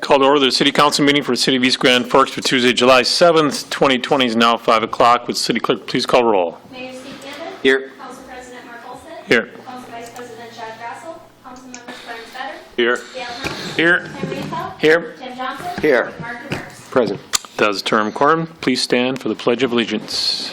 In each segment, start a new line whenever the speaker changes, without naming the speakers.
Call to order the City Council meeting for the City of East Grand Forks for Tuesday, July 7th, 2020 is now 5 o'clock. Would City Clerk please call roll?
Mayor Steve Gambit.
Here.
Council President Mark Olson.
Here.
Council Vice President Chad Grassel. Council Members Clarence Better.
Here.
Dale Helms.
Here.
Henry Appel.
Here.
Tim Johnson.
Here.
Mark Demers.
Present.
Does term quorum. Please stand for the Pledge of Allegiance.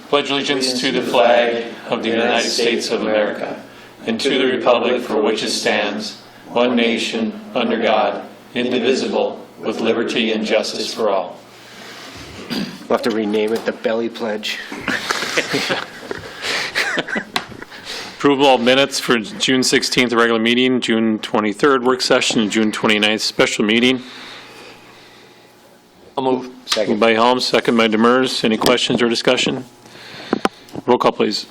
Pledge allegiance to the flag of the United States of America and to the republic for which it stands, one nation, under God, indivisible, with liberty and justice for all.
We'll have to rename it the Belly Pledge.
Approval of minutes for June 16th regular meeting, June 23rd work session, and June 29th special meeting.
I'll move. Second.
Moved by Helms, second by Demers. Any questions or discussion? Roll call, please.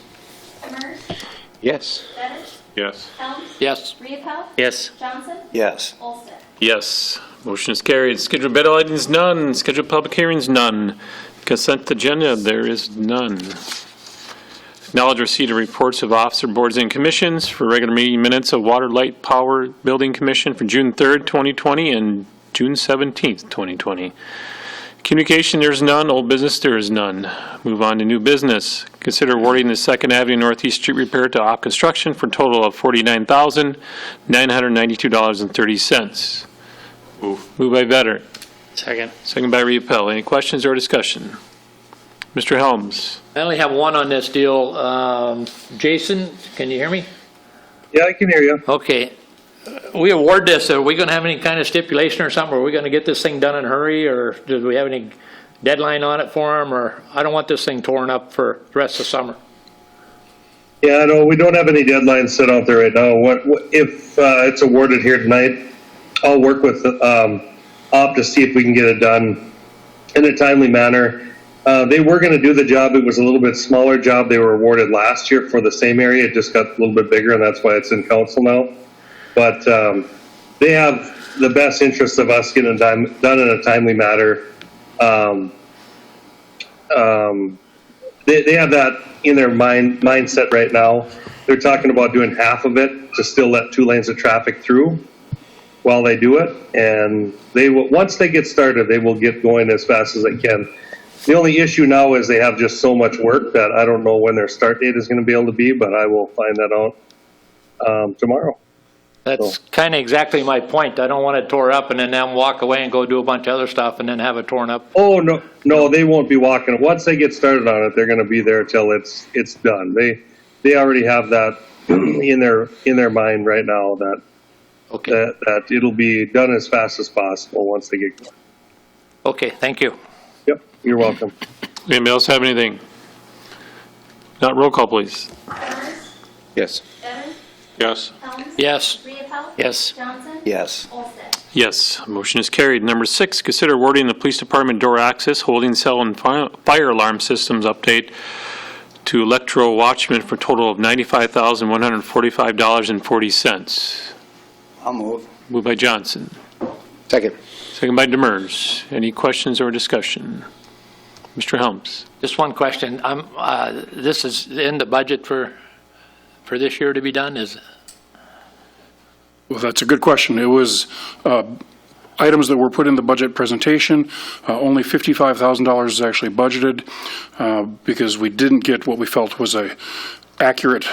Demers.
Yes.
Better.
Yes.
Helms.
Yes.
Appel.
Yes.
Johnson.
Yes.
Olson.
Yes. Motion is carried. Scheduled bid items, none. Scheduled public hearings, none. Consent agenda, there is none. Acknowledge receipt of reports of officer boards and commissions for regular meeting minutes of Water, Light, Power Building Commission for June 3rd, 2020 and June 17th, 2020. Communication, there's none. Old business, there is none. Move on to new business. Consider awarding the 2nd Avenue Northeast Street repair to Op Construction for a total of $49,992.30. Moved by Vetter.
Second.
Second by Reappel. Any questions or discussion? Mr. Helms.
I only have one on this deal. Jason, can you hear me?
Yeah, I can hear you.
Okay. We award this. Are we going to have any kind of stipulation or something? Are we going to get this thing done in a hurry, or do we have any deadline on it for them? Or I don't want this thing torn up for the rest of summer.
Yeah, no, we don't have any deadlines set out there right now. What if it's awarded here tonight? I'll work with Op to see if we can get it done in a timely manner. They were going to do the job. It was a little bit smaller job. They were awarded last year for the same area. It just got a little bit bigger, and that's why it's in council now. But they have the best interest of us getting done in a timely manner. They have that in their mindset right now. They're talking about doing half of it to still let 2 lanes of traffic through while they do it. And they will, once they get started, they will get going as fast as they can. The only issue now is they have just so much work that I don't know when their start date is going to be able to be, but I will find that out tomorrow.
That's kind of exactly my point. I don't want it tore up and then them walk away and go do a bunch of other stuff and then have it torn up.
Oh, no, they won't be walking. Once they get started on it, they're going to be there till it's done. They already have that in their mind right now that
Okay.
that it'll be done as fast as possible once they get going.
Okay, thank you.
Yep, you're welcome.
Anybody else have anything? Not roll call, please.
Demers.
Yes.
Better.
Yes.
Helms.
Yes.
Appel.
Yes.
Johnson.
Yes.
Olson.
Yes. Motion is carried. Number 6, consider awarding the police department door access, holding cell, and fire alarm systems update to Electro Watchman for a total of $95,145.40.
I'll move.
Moved by Johnson.
Second.
Second by Demers. Any questions or discussion? Mr. Helms.
Just one question. This is in the budget for this year to be done, is it?
Well, that's a good question. It was items that were put in the budget presentation. Only $55,000 is actually budgeted because we didn't get what we felt was a accurate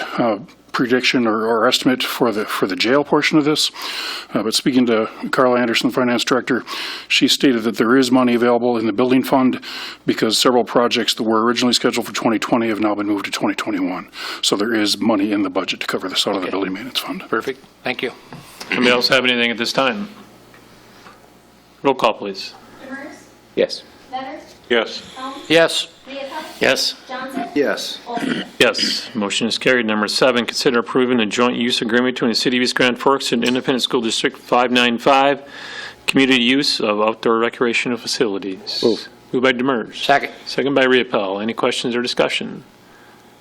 prediction or estimate for the jail portion of this. But speaking to Carla Anderson, the finance director, she stated that there is money available in the building fund because several projects that were originally scheduled for 2020 have now been moved to 2021. So there is money in the budget to cover this out of the building maintenance fund.
Perfect. Thank you.
Anybody else have anything at this time? Roll call, please.
Demers.
Yes.
Better.
Yes.
Helms.
Yes.
Appel.
Yes.
Johnson.
Yes.
Olson.
Yes. Motion is carried. Number 7, consider approving a joint use agreement between the City of East Grand Forks and Independent School District 595, community use of outdoor recreational facilities.
Move.
Moved by Demers.
Second.
Second by Reappel. Any questions or discussion?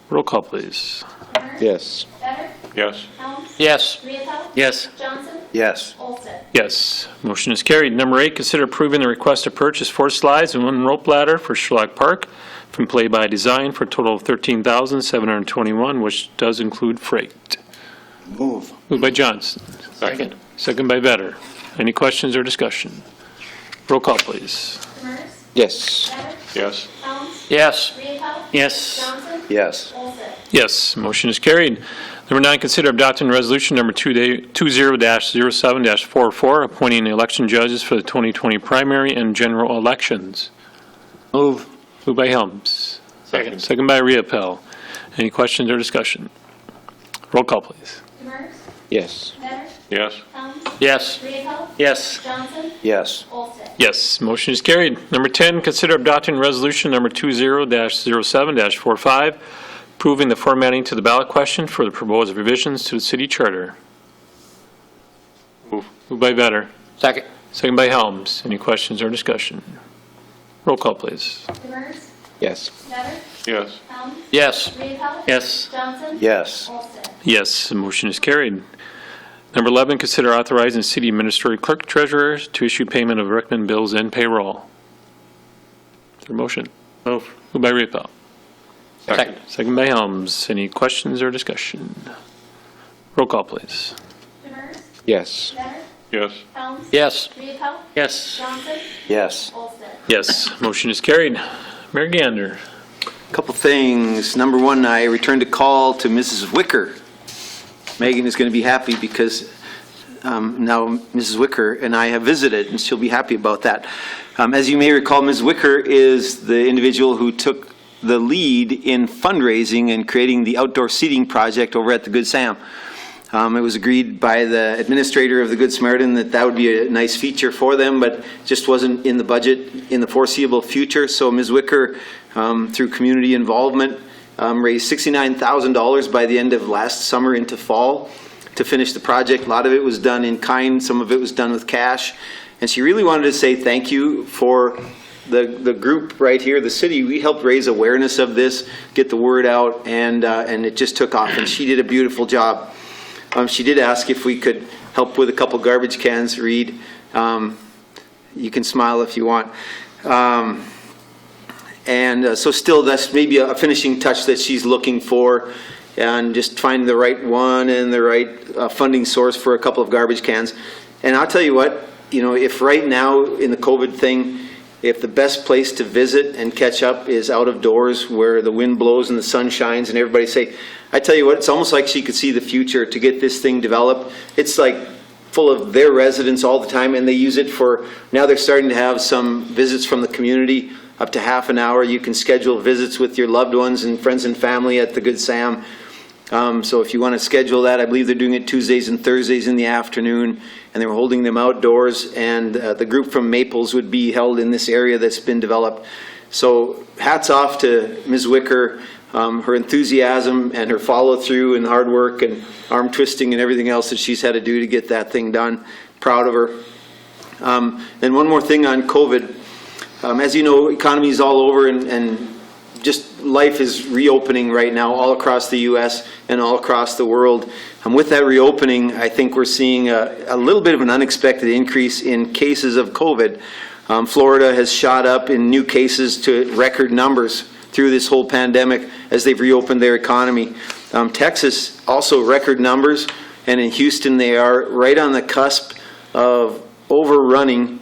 Roll call, please.
Demers.
Yes.
Better.
Yes.
Helms.
Yes.
Appel.
Yes.
Johnson.
Yes.
Olson.
Yes. Motion is carried. Number 8, consider approving the request to purchase 4 slides and 1 rope ladder for Sherlock Park from Play by Design for a total of $13,721, which does include freight.
Move.
Moved by Johnson.
Second.
Second by Vetter. Any questions or discussion? Roll call, please.
Demers?
Yes.
Better?
Yes.
Helms?
Yes.
Rehappel?
Yes.
Johnson?
Yes.
Olson?
Yes, motion is carried. Number 9, consider adopting resolution number 20-07-44, appointing election judges for the 2020 primary and general elections.
Move.
Moved by Helms.
Second.
Second by Riepel. Any questions or discussion? Roll call, please.
Demers?
Yes.
Better?
Yes.
Helms?
Yes.
Rehappel?
Yes.
Johnson?
Yes.
Olson?
Yes, motion is carried. Number 10, consider adopting resolution number 20-07-45, approving the formatting to the ballot question for the proposed revisions to the city charter. Moved by Vetter.
Second.
Second by Helms. Any questions or discussion? Roll call, please.
Demers?
Yes.
Better?
Yes.
Helms?
Yes.
Rehappel?
Yes.
Johnson?
Yes.
Olson?
Yes, the motion is carried. Number 11, consider authorizing city administrator clerk treasurer to issue payment of recommended bills and payroll. Is there a motion? Moved by Riepel.
Second.
Second by Helms. Any questions or discussion? Roll call, please.
Demers?
Yes.
Better?
Yes.
Helms?
Yes.
Rehappel?
Yes.
Johnson?
Yes.
Olson?
Yes, motion is carried. Mayor Gander.
Couple things. Number one, I returned a call to Mrs. Wicker. Megan is going to be happy because now Mrs. Wicker and I have visited, and she'll be happy about that. As you may recall, Ms. Wicker is the individual who took the lead in fundraising and creating the outdoor seating project over at the Good Sam. It was agreed by the administrator of the Good Samaritan that that would be a nice feature for them, but just wasn't in the budget in the foreseeable future. So Ms. Wicker, through community involvement, raised $69,000 by the end of last summer into fall to finish the project. A lot of it was done in kind, some of it was done with cash. And she really wanted to say thank you for the group right here, the city. We helped raise awareness of this, get the word out, and it just took off. And she did a beautiful job. She did ask if we could help with a couple garbage cans, Reed. You can smile if you want. So still, that's maybe a finishing touch that she's looking for, and just finding the right one and the right funding source for a couple of garbage cans. And I'll tell you what, if right now in the COVID thing, if the best place to visit and catch up is out of doors where the wind blows and the sun shines and everybody say, I tell you what, it's almost like she could see the future to get this thing developed. It's like full of their residents all the time, and they use it for, now they're starting to have some visits from the community, up to half an hour. You can schedule visits with your loved ones and friends and family at the Good Sam. So if you want to schedule that, I believe they're doing it Tuesdays and Thursdays in the afternoon, and they're holding them outdoors, and the group from Maples would be held in this area that's been developed. So hats off to Ms. Wicker, her enthusiasm and her follow-through and hard work and arm twisting and everything else that she's had to do to get that thing done. Proud of her. And one more thing on COVID. As you know, economy is all over, and just life is reopening right now all across the U.S. and all across the world. With that reopening, I think we're seeing a little bit of an unexpected increase in cases of COVID. Florida has shot up in new cases to record numbers through this whole pandemic as they've reopened their economy. Texas, also record numbers, and in Houston they are right on the cusp of overrunning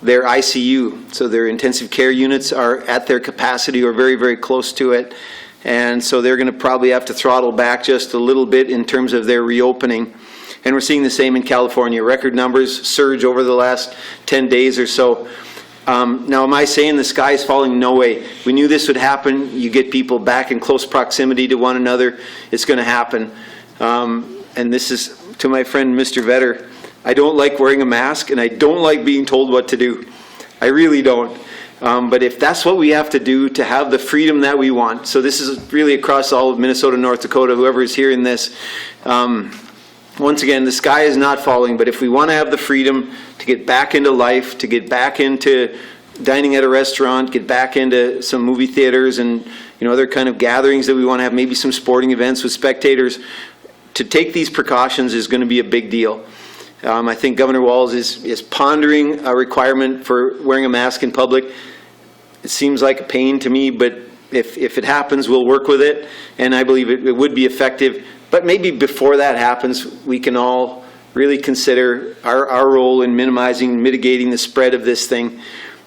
their ICU. So their intensive care units are at their capacity or very, very close to it. And so they're going to probably have to throttle back just a little bit in terms of their reopening. And we're seeing the same in California. Record numbers surge over the last 10 days or so. Now, am I saying the sky is falling? No way. We knew this would happen. You get people back in close proximity to one another. It's going to happen. And this is to my friend, Mr. Vetter. I don't like wearing a mask, and I don't like being told what to do. I really don't. But if that's what we have to do to have the freedom that we want, so this is really across all of Minnesota, North Dakota, whoever is hearing this, once again, the sky is not falling, but if we want to have the freedom to get back into life, to get back into dining at a restaurant, get back into some movie theaters and other kind of gatherings that we want to have, maybe some sporting events with spectators, to take these precautions is going to be a big deal. I think Governor Walz is pondering a requirement for wearing a mask in public. It seems like a pain to me, but if it happens, we'll work with it, and I believe it would be effective. But maybe before that happens, we can all really consider our role in minimizing, mitigating the spread of this thing.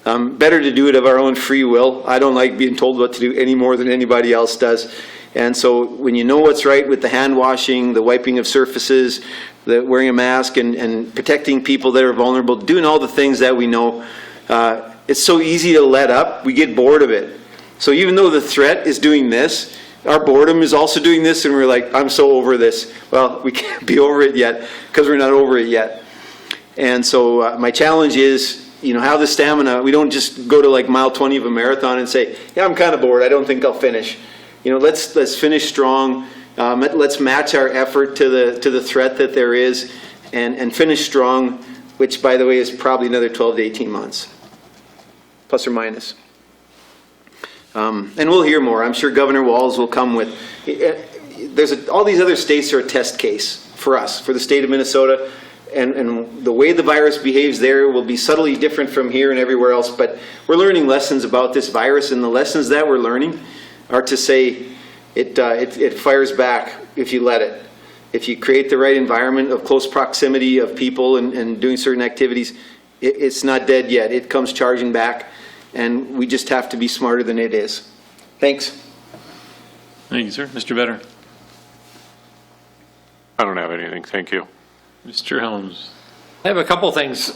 Better to do it of our own free will. I don't like being told what to do any more than anybody else does. And so when you know what's right with the hand washing, the wiping of surfaces, the wearing a mask and protecting people that are vulnerable, doing all the things that we know, it's so easy to let up. We get bored of it. So even though the threat is doing this, our boredom is also doing this, and we're like, I'm so over this. Well, we can't be over it yet because we're not over it yet. And so my challenge is, have the stamina. We don't just go to like mile 20 of a marathon and say, yeah, I'm kind of bored. I don't think I'll finish. Let's finish strong. Let's match our effort to the threat that there is and finish strong, which, by the way, is probably another 12 to 18 months, plus or minus. And we'll hear more. I'm sure Governor Walz will come with, all these other states are a test case for us, for the state of Minnesota. And the way the virus behaves there will be subtly different from here and everywhere else. But we're learning lessons about this virus, and the lessons that we're learning are to say it fires back if you let it. If you create the right environment of close proximity of people and doing certain activities, it's not dead yet. It comes charging back, and we just have to be smarter than it is. Thanks.
Thank you, sir. Mr. Vetter.
I don't have anything, thank you.
Mr. Helms.
I have a couple things.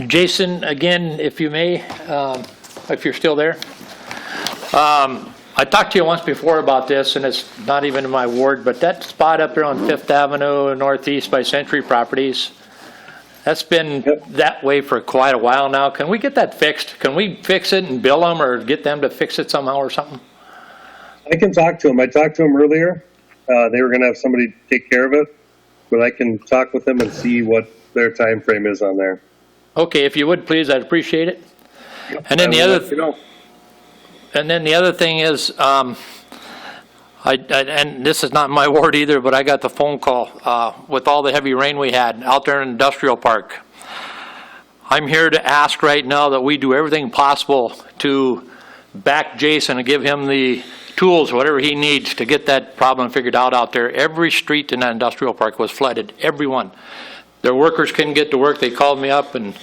Jason, again, if you may, if you're still there. I talked to you once before about this, and it's not even in my ward, but that spot up there on Fifth Avenue Northeast by Century Properties, that's been that way for quite a while now. Can we get that fixed? Can we fix it and bill them or get them to fix it somehow or something?
I can talk to them. I talked to them earlier. They were going to have somebody take care of it, but I can talk with them and see what their time frame is on there.
Okay, if you would, please, I'd appreciate it. And then And then the other thing is, and this is not my ward either, but I got the phone call with all the heavy rain we had out there in Industrial Park. I'm here to ask right now that we do everything possible to back Jason and give him the tools, whatever he needs to get that problem figured out there. Every street in that Industrial Park was flooded, every one. Their workers couldn't get to work. They called me up, and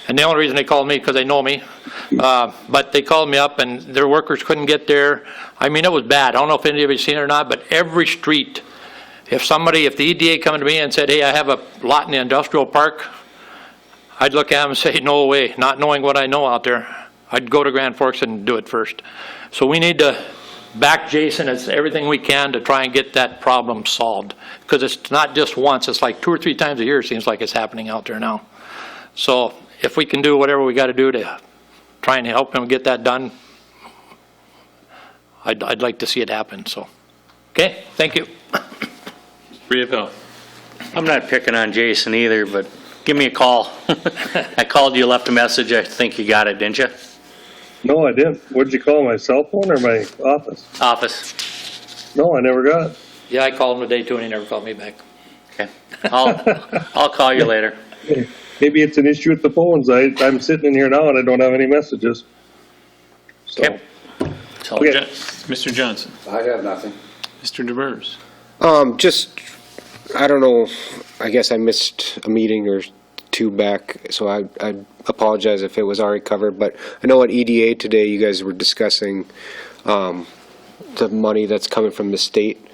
the only reason they called me because they know me, but they called me up and their workers couldn't get there. I mean, it was bad. I don't know if any of you seen it or not, but every street, if the EDA come to me and said, hey, I have a lot in the Industrial Park, I'd look at them and say, no way, not knowing what I know out there. I'd go to Grand Forks and do it first. So we need to back Jason as everything we can to try and get that problem solved. Because it's not just once, it's like 2 or 3 times a year it seems like it's happening out there now. So if we can do whatever we got to do to try and help him get that done, I'd like to see it happen. So, okay, thank you.
Briaville.
I'm not picking on Jason either, but give me a call. I called you, left a message. I think you got it, didn't you?
No, I didn't. What did you call, my cell phone or my office?
Office.
No, I never got it.
Yeah, I called him today too and he never called me back.
Okay. I'll call you later.
Maybe it's an issue with the phones. I'm sitting in here now and I don't have any messages. So,
Okay. So,
okay.
Mr. Johnson.
I have nothing.
Mr. DeBurs.
I don't know, I guess I missed a meeting or two back, so I apologize if it was already covered, but I know at EDA today you guys were discussing the money that's coming from the state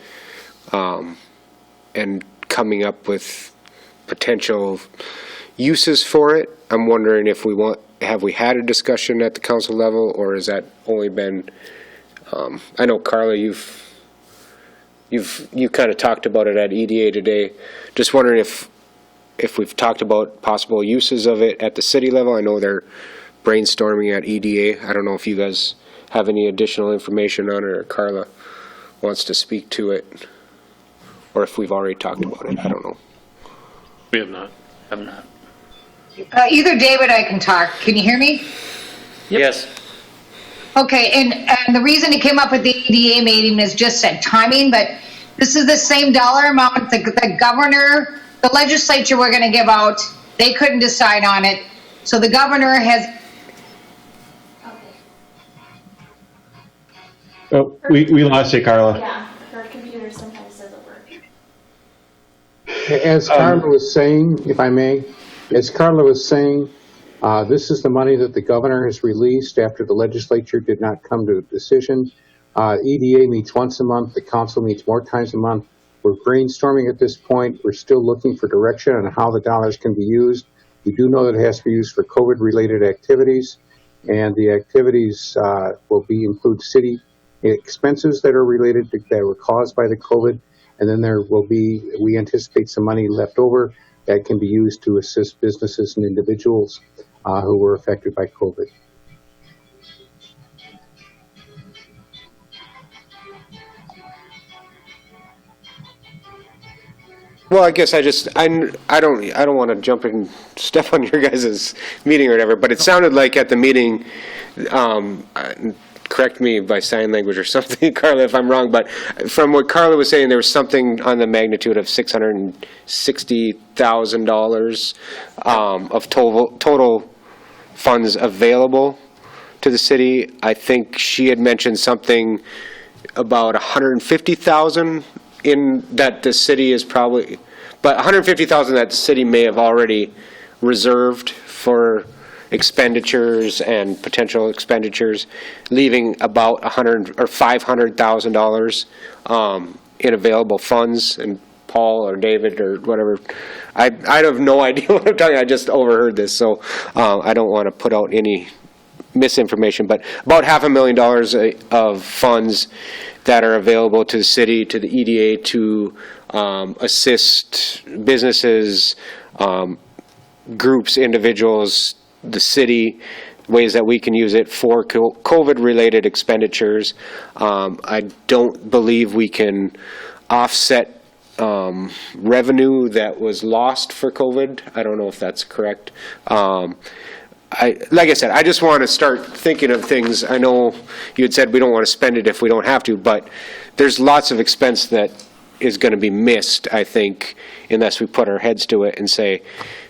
and coming up with potential uses for it. I'm wondering if have we had a discussion at the council level, or has that only been, I know Carla, you kind of talked about it at EDA today. Just wondering if we've talked about possible uses of it at the city level. I know they're brainstorming at EDA. I don't know if you guys have any additional information on it, or Carla wants to speak to it, or if we've already talked about it. I don't know.
We have not.
I'm not.
Either David, I can talk. Can you hear me?
Yes.
Okay, and the reason it came up at the EDA meeting is just that timing, but this is the same dollar amount the governor, the legislature were going to give out. They couldn't decide on it. So the governor has...
Oh, we lost you, Carla.
Yeah, her computer sometimes doesn't work.
As Carla was saying, if I may, as Carla was saying, this is the money that the governor has released after the legislature did not come to a decision. EDA meets once a month. The council meets more times a month. We're brainstorming at this point. We're still looking for direction on how the dollars can be used. We do know that it has to be used for COVID-related activities, and the activities will include city expenses that are related that were caused by the COVID, and then there will be, we anticipate some money left over that can be used to assist businesses and individuals who were affected by COVID.
Well, I guess I don't want to jump in, step on your guys' meeting or whatever, but it sounded like at the meeting, correct me by sign language or something, Carla, if I'm wrong, but from what Carla was saying, there was something on the magnitude of $660,000 of total funds available to the city. I think she had mentioned something about 150,000 in that the city is probably, but 150,000 that the city may have already reserved for expenditures and potential expenditures, leaving about $500,000 in available funds. And Paul or David or whatever, I have no idea what I'm talking. I just overheard this, so I don't want to put out any misinformation. But about $500,000 of funds that are available to the city, to the EDA, to assist businesses, groups, individuals, the city, ways that we can use it for COVID-related expenditures. I don't believe we can offset revenue that was lost for COVID. I don't know if that's correct. Like I said, I just want to start thinking of things. I know you had said we don't want to spend it if we don't have to, but there's lots of expense that is going to be missed, I think, unless we put our heads to it and say,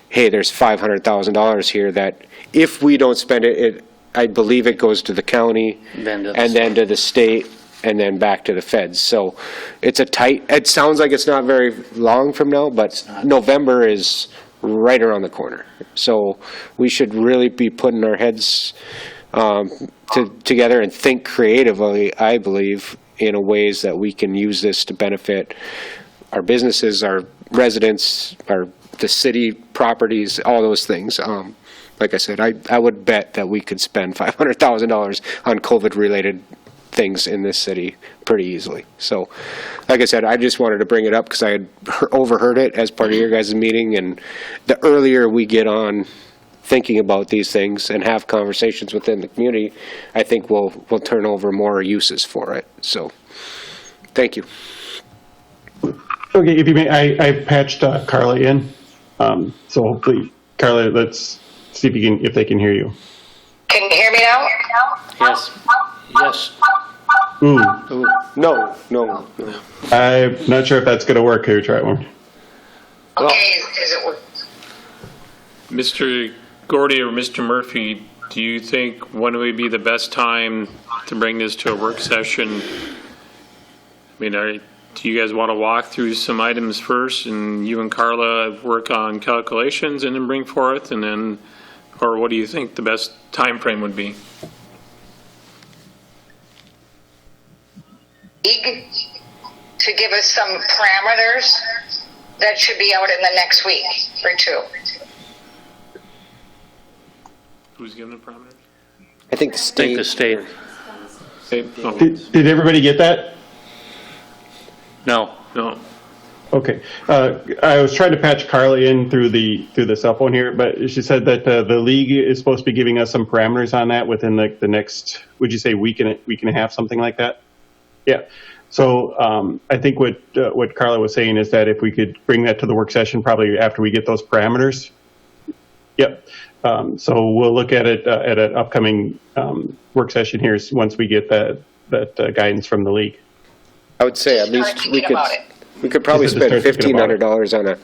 hey, there's $500,000 here that if we don't spend it, I believe it goes to the county
Then to the
and then to the state and then back to the feds. So it's it sounds like it's not very long from now, but November is right around the corner. So we should really be putting our heads together and think creatively, I believe, in ways that we can use this to benefit our businesses, our residents, the city properties, all those things. Like I said, I would bet that we could spend $500,000 on COVID-related things in this city pretty easily. So, like I said, I just wanted to bring it up because I had overheard it as part of your guys' meeting, and the earlier we get on thinking about these things and have conversations within the community, I think we'll turn over more uses for it. So, thank you.
Okay, if you may, I patched Carla in, so hopefully, Carla, let's see if they can hear you.
Can you hear me now?
Yes. Yes.
Ooh,
No.
I'm not sure if that's going to work. Here, try it one.
Okay, is it?
Mr. Gordy or Mr. Murphy, do you think when would be the best time to bring this to a work session? I mean, do you guys want to walk through some items first and you and Carla work on calculations and then bring forth, and then, or what do you think the best time frame would be?
To give us some parameters that should be out in the next week or two.
Who's giving the parameters?
I think the
Take the
state.
state.
Did everybody get that?
No.
No.
Okay. I was trying to patch Carla in through the cell phone here, but she said that the league is supposed to be giving us some parameters on that within the next, would you say, week and a half, something like that? Yeah. So I think what Carla was saying is that if we could bring that to the work session probably after we get those parameters. Yep. So we'll look at it at an upcoming work session here once we get that guidance from the league.
I would say at least we could probably spend $1,500 on a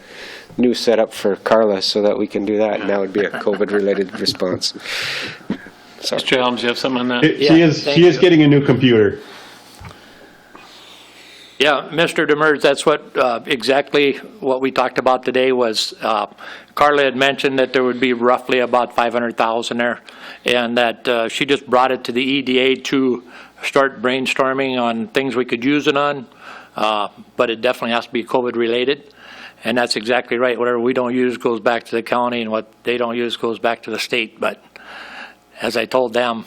new setup for Carla so that we can do that, and that would be a COVID-related response.
Mr. Helms, you have something on that?
She is getting a new computer.
Yeah, Mr. Demers, that's what, exactly what we talked about today was, Carla had mentioned that there would be roughly about 500,000 there, and that she just brought it to the EDA to start brainstorming on things we could use it on, but it definitely has to be COVID-related, and that's exactly right. Whatever we don't use goes back to the county, and what they don't use goes back to the state, but as I told them,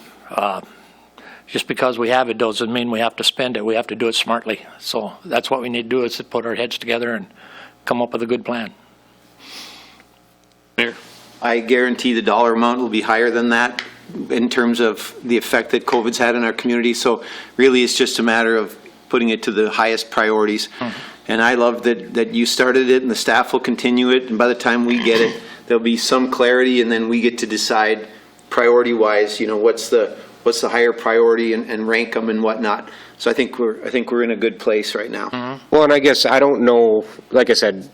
just because we have it doesn't mean we have to spend it. We have to do it smartly. So that's what we need to do, is to put our heads together and come up with a good plan.
Mayor?
I guarantee the dollar amount will be higher than that in terms of the effect that COVID's had in our community. So really, it's just a matter of putting it to the highest priorities. And I love that you started it and the staff will continue it. And by the time we get it, there'll be some clarity, and then we get to decide priority-wise, what's the higher priority and rank them and whatnot. So I think we're in a good place right now.
Well, and I guess I don't know, like I said,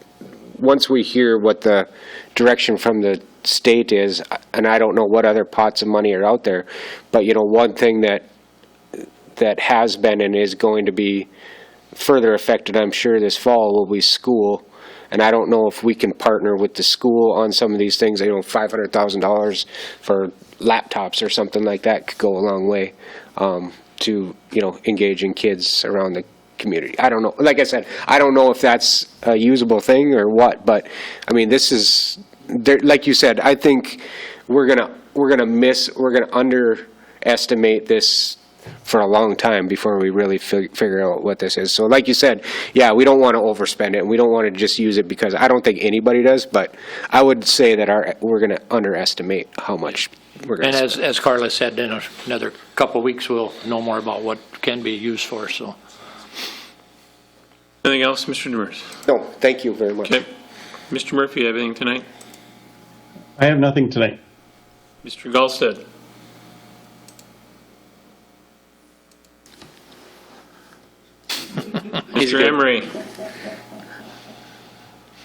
once we hear what the direction from the state is, and I don't know what other pots of money are out there, but one thing that has been and is going to be further affected, I'm sure, this fall will be school. And I don't know if we can partner with the school on some of these things. $500,000 for laptops or something like that could go a long way to engaging kids around the community. I don't know. Like I said, I don't know if that's a usable thing or what, but I mean, this is like you said. I think we're gonna underestimate this for a long time before we really figure out what this is. So like you said, yeah, we don't want to overspend it, and we don't want to just use it because I don't think anybody does, but I would say that we're going to underestimate how much we're going to spend.
And as Carla said, in another couple of weeks, we'll know more about what can be used for, so.
Anything else, Mr. Demers?
No, thank you very much.
Okay. Mr. Murphy, you have anything tonight?
I have nothing tonight.
Mr. Gallstead? Mr. Emery?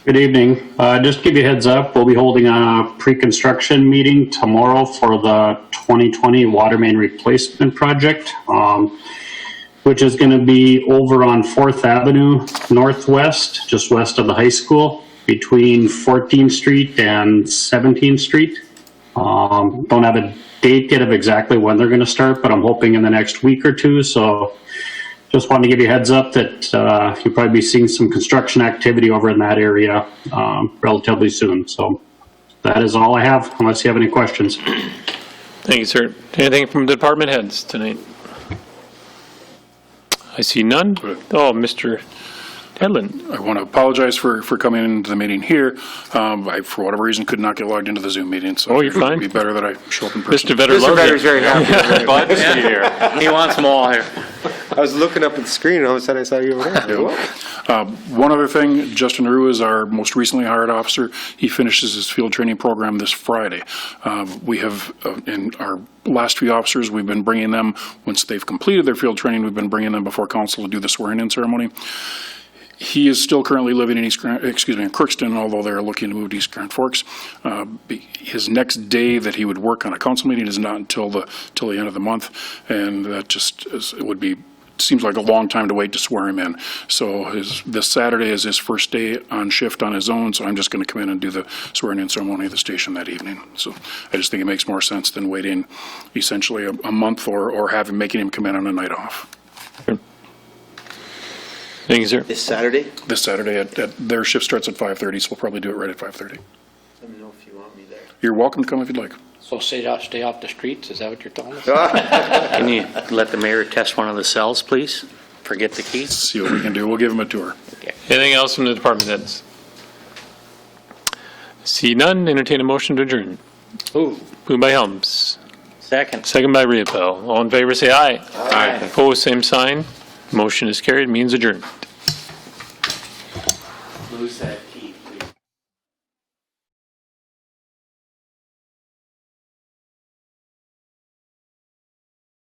Good evening. Just to give you a heads up, we'll be holding a pre-construction meeting tomorrow for the 2020 water main replacement project, which is going to be over on 4th Avenue Northwest, just west of the high school, between 14th Street and 17th Street. Don't have a date yet of exactly when they're going to start, but I'm hoping in the next week or two. So just wanted to give you a heads up that you'll probably be seeing some construction activity over in that area relatively soon. So that is all I have, unless you have any questions.
Thank you, sir. Anything from the department heads tonight? I see none. Oh, Mr. Hedlund.
I want to apologize for coming into the meeting here. I, for whatever reason, could not get logged into the Zoom meeting, so
you're fine.
it would be better that I show up in person.
Mr. Vetter loves
Vetter's
it.
very happy.
Glad to see you here. He wants them all here.
I was looking up at the screen, and all of a sudden I saw you over there.
One other thing, Justin Rue is our most recently hired officer. He finishes his field training program this Friday. We have, in our last few officers, we've been bringing them, once they've completed their field training, we've been bringing them before council to do the swearing-in ceremony. He is still currently living in in Crookston, although they're looking to move to East Grand Forks. His next day that he would work on a council meeting is not until the end of the month, and that just seems like a long time to wait to swear him in. So this Saturday is his first day on shift on his own, so I'm just going to come in and do the swearing-in ceremony at the station that evening. So I just think it makes more sense than waiting essentially a month or making him come in on a night off.
Thank you, sir.
This Saturday?
This Saturday, their shift starts at 5:30, so we'll probably do it right at 5:30.
Let me know if you want me there.
You're welcome to come if you'd like.
So stay off the streets, is that what you're telling us?
Can you let the mayor test one of the cells, please? Forget the keys.
See what we can do. We'll give him a tour.
Anything else from the department heads? See none, entertain a motion to adjourn. Moved by Helms.
Second.
Second by Riepel. All in favor, say aye. Aye. Opposed, same sign. Motion is carried, means adjourned.
Lose that key.